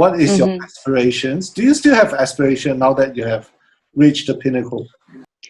What is your Mm-hmm. aspirations? Do you still have aspiration now that you have reached the pinnacle?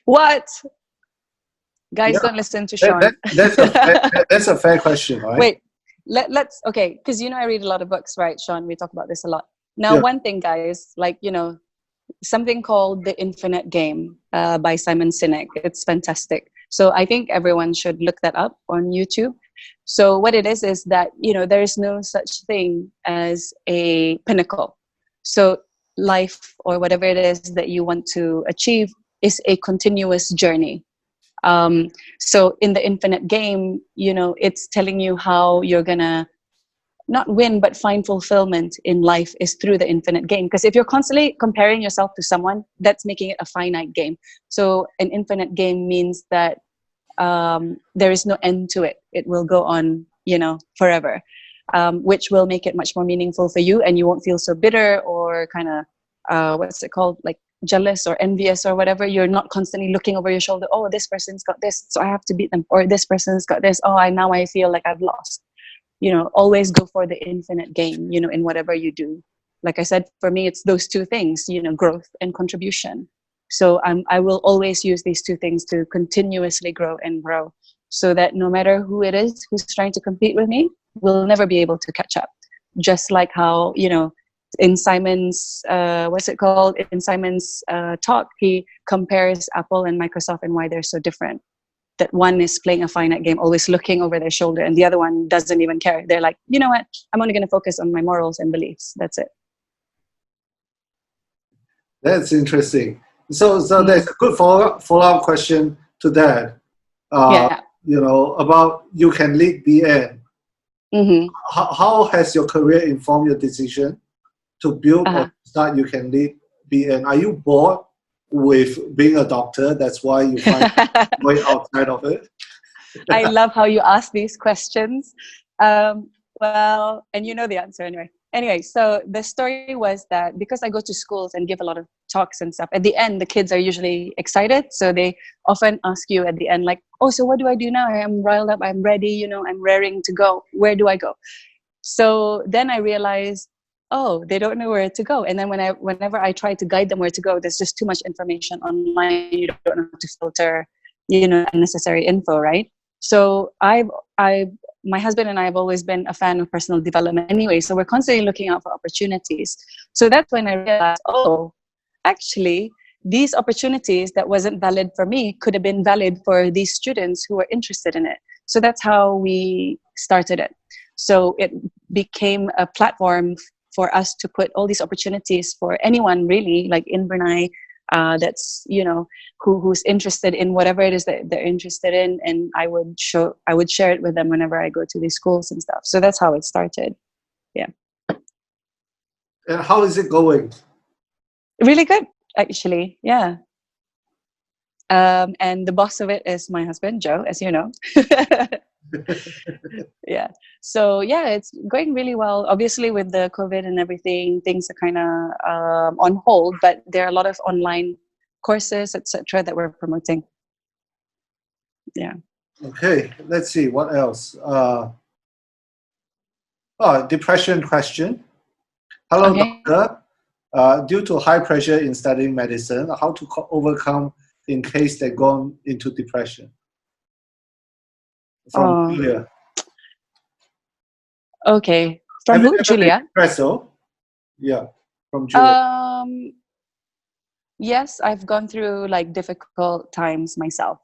What? Guys, Yeah, don't listen to Shaun. that's a fair question, right? Wait, let's, okay, because I read a lot of books, right, Shaun? We talk about this a lot. Now, Yeah. one thing, guys, like, something called The Infinite Game by Simon Sinek. It's fantastic. So I think everyone should look that up on YouTube. So what it is that, there is no such thing as a pinnacle. So life or whatever it is that you want to achieve is a continuous journey. So in the infinite game, it's telling you how you're gonna not win but find fulfillment in life is through the infinite game. Because if you're constantly comparing yourself to someone, that's making it a finite game. So an infinite game means that there is no end to it. It will go on, forever, which will make it much more meaningful for you, and you won't feel so bitter or kind of what's it called, like jealous or envious or whatever. You're not constantly looking over your shoulder. Oh, this person's got this, so I have to beat them. Or this person's got this. Oh, now I feel like I've lost. Always go for the infinite game, in whatever you do. Like I said, for me, it's those two things, growth and contribution. So I will always use these two things to continuously grow and grow, so that no matter who it is who's trying to compete with me, will never be able to catch up. Just like how, in Simon's, in Simon's talk, he compares Apple and Microsoft and why they're so different. That one is playing a finite game, always looking over their shoulder, and the other one doesn't even care. They're like, you know what? I'm only going to focus on my morals and beliefs. That's it. That's interesting. So there's a good follow-up question to that. Yeah. About you can lead BN. Mm-hmm. How has your career informed your decision to build or start You Can Lead BN? Are you bored with being a doctor? That's why you find way outside of it? I love how you ask these questions. Well, and you know the answer anyway. Anyway, so the story was that because I go to schools and give a lot of talks and stuff, at the end, the kids are usually excited. So they often ask you at the end, like, oh, so what do I do now? I'm riled up. I'm ready. I'm raring to go. Where do I go? So then I realized, oh, they don't know where to go. And then whenever I try to guide them where to go, there's just too much information online. You don't know how to filter, unnecessary info, right? So my husband and I have always been a fan of personal development anyway. So we're constantly looking out for opportunities. So that's when I realized, oh, actually, these opportunities that wasn't valid for me could have been valid for these students who were interested in it. So that's how we started it. So it became a platform for us to put all these opportunities for anyone really, like in Brunei, that's who's interested in whatever it is that they're interested in, and I would share it with them whenever I go to these schools and stuff. So that's how it started. Yeah. And how is it going? Really good, actually. Yeah. And the boss of it is my husband, Joe, as you know. Yeah. So yeah, it's going really well. Obviously, with the COVID and everything, things are kind of on hold, but there are a lot of online courses, etc., that we're promoting. Yeah. Okay, let's see what else. Depression question. Hello, Okay. doctor. Due to high pressure in studying medicine, how to overcome in case they've gone into depression? From Julia. Okay. From who? Julia? Espresso? Yeah, from Julia. Yes, I've gone through like difficult times myself.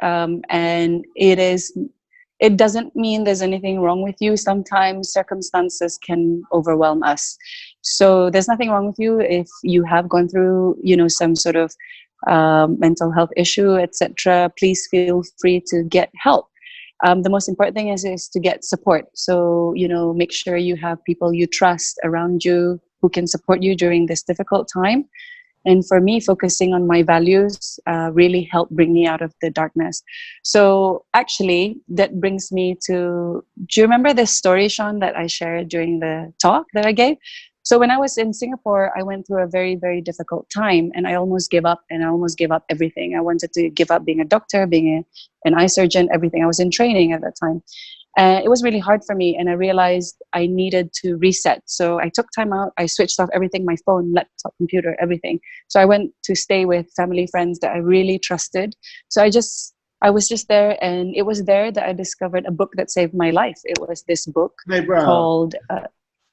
And it doesn't mean there's anything wrong with you. Sometimes circumstances can overwhelm us. So there's nothing wrong with you if you have gone through, some sort of mental health issue, etc. Please feel free to get help. The most important thing is to get support. So, make sure you have people you trust around you who can support you during this difficult time. And for me, focusing on my values really helped bring me out of the darkness. So actually, that brings me to, do you remember this story, Shaun, that I shared during the talk that I gave? So when I was in Singapore, I went through a very, very difficult time, and I almost gave up, and I almost gave up everything. I wanted to give up being a doctor, being an eye surgeon, everything. I was in training at that time. And it was really hard for me, and I realized I needed to reset. So I took time out. I switched off everything, my phone, laptop, computer, everything. So I went to stay with family, friends that I really trusted. So I was just there, and it was there that I discovered a book that saved my life. It was this book called,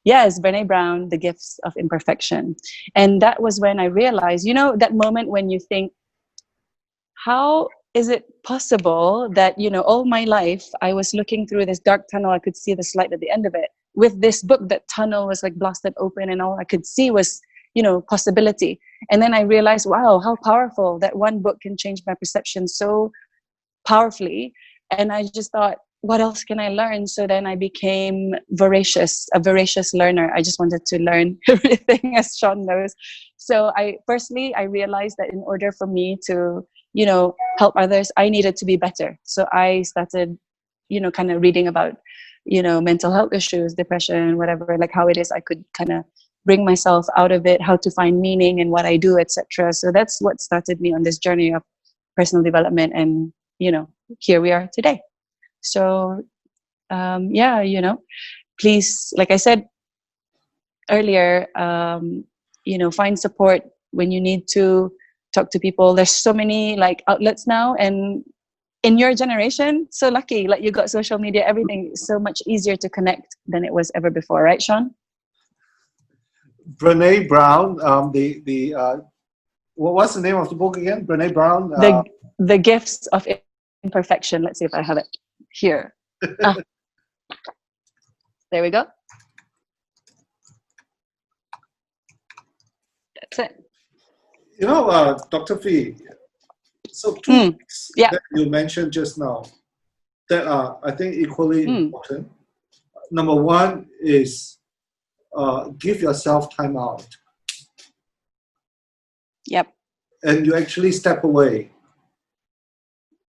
yes, Brene Brown, The Gifts of Imperfection. And that was when I realized, that moment when you think, how is it possible that, all my life I was looking through this dark tunnel, I could see the light at the end of it. With this book, that tunnel was like blasted open, and all I could see was, possibility. And then I realized, wow, how powerful that one book can change my perception so powerfully. And I just thought, what else can I learn? So then I became a voracious learner. I just wanted to learn everything, as Shaun knows. So I realized that in order for me to, help others, I needed to be better. So I started, kind of reading about, mental health issues, depression, whatever, like how it is I could kind of bring myself out of it, how to find meaning in what I do, etc. So that's what started me on this journey of personal development. And, here we are today. So, please, like I said earlier, find support when you need to talk to people. There's so many like outlets now, and in your generation, so lucky, like you got social media, everything is so much easier to connect than it was ever before, right, Shaun? Brene Brown, what's the name of the book again? Brene Brown? The Gifts of Imperfection. Let's see if I have it here. There we go. That's it. Dr. Fee, so two things that you mentioned just now that are, I think, equally important. Number one is give yourself time out. Yep. And you actually step away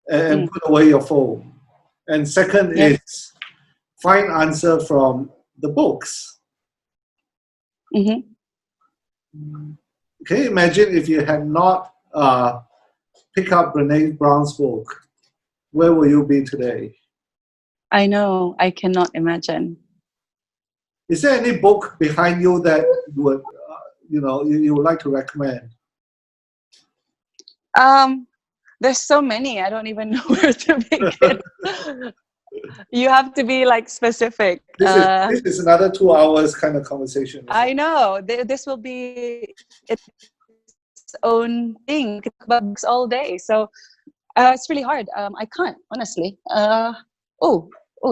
and put away your phone. And second is find answer from the books. Mm-hmm. Can you imagine if you had not picked up Brene Brown's book? Where will you be today? I know. I cannot imagine. Is there any book behind you that you would, you would like to recommend? There's so many. I don't even know where to begin. You have to be like specific. This is another 2 hours kind of conversation. I know. This will be its own thing. We can talk about books all day. So it's really hard. I can't, honestly.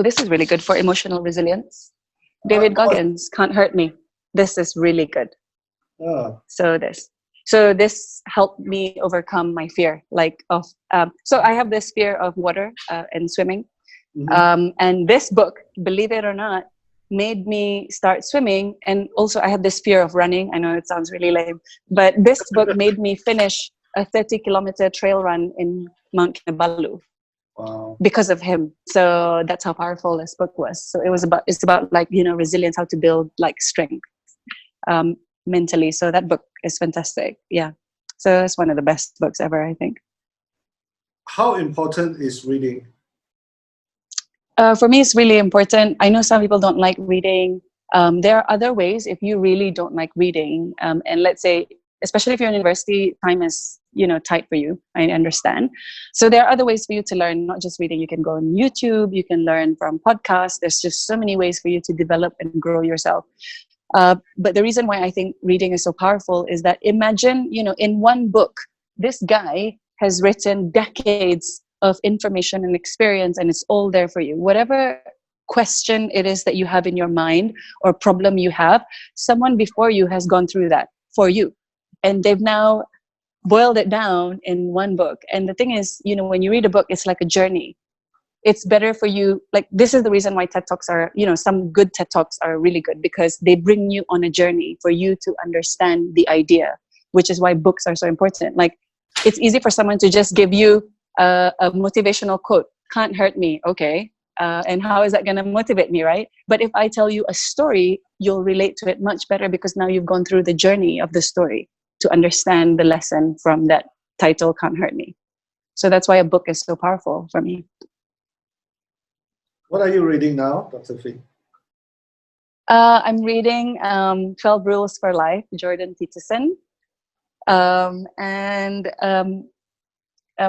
This is really good for emotional resilience. David Goggins, Can't Hurt Me. This is really good. So this helped me overcome my fear, so I have this fear of water and swimming. Mm-hmm. And this book, believe it or not, made me start swimming. And also I have this fear of running. I know it sounds really lame, but this book made me finish a 30-kilometer trail run in Mount Kinabalu. Wow. Because of him. So that's how powerful this book was. So it's about like, resilience, how to build like strength mentally. So that book is fantastic. Yeah. So it's one of the best books ever, I think. How important is reading? For me, it's really important. I know some people don't like reading. There are other ways if you really don't like reading. And let's say, especially if you're in university, time is, tight for you. I understand. So there are other ways for you to learn, not just reading. You can go on YouTube. You can learn from podcasts. There's just so many ways for you to develop and grow yourself. But the reason why I think reading is so powerful is that imagine, in one book, this guy has written decades of information and experience, and it's all there for you. Whatever question it is that you have in your mind or problem you have, someone before you has gone through that for you. And they've now boiled it down in one book. And the thing is, when you read a book, it's like a journey. It's better for you. Like, this is the reason why TED Talks are, some good TED Talks are really good, because they bring you on a journey for you to understand the idea, which is why books are so important. Like, it's easy for someone to just give you a motivational quote, can't hurt me. Okay. And how is that going to motivate me, right? But if I tell you a story, you'll relate to it much better, because now you've gone through the journey of the story to understand the lesson from that title, Can't Hurt Me. So that's why a book is so powerful for me. What are you reading now, Dr. Fee? I'm reading 12 Rules for Life, Jordan Peterson, and a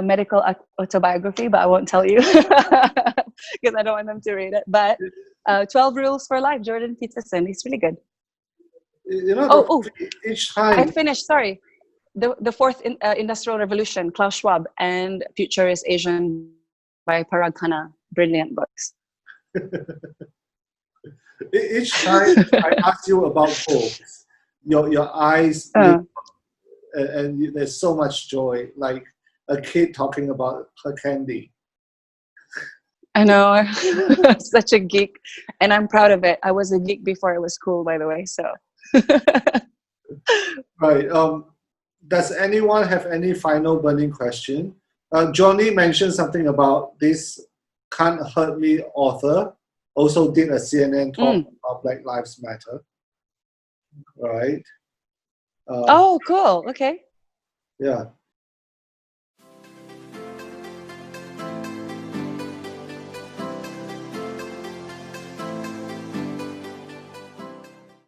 medical autobiography, but I won't tell you because I don't want them to read it. But 12 Rules for Life, Jordan Peterson. He's really good. You know, Oh, each I time. finished. Sorry, the fourth industrial revolution, Klaus Schwab, and Future is Asian by Parag Khanna. Brilliant books. Each time I ask you about books, your eyes lit up, and there's so much joy, like a kid talking about her candy. I know, such a geek, and I'm proud of it. I was a geek before it was cool, by the way. So, Right. Does anyone have any final burning question? Johnny mentioned something about this Can't Hurt Me author. Also did a CNN talk about Black Lives Matter. Right. Oh, cool. Okay. Yeah.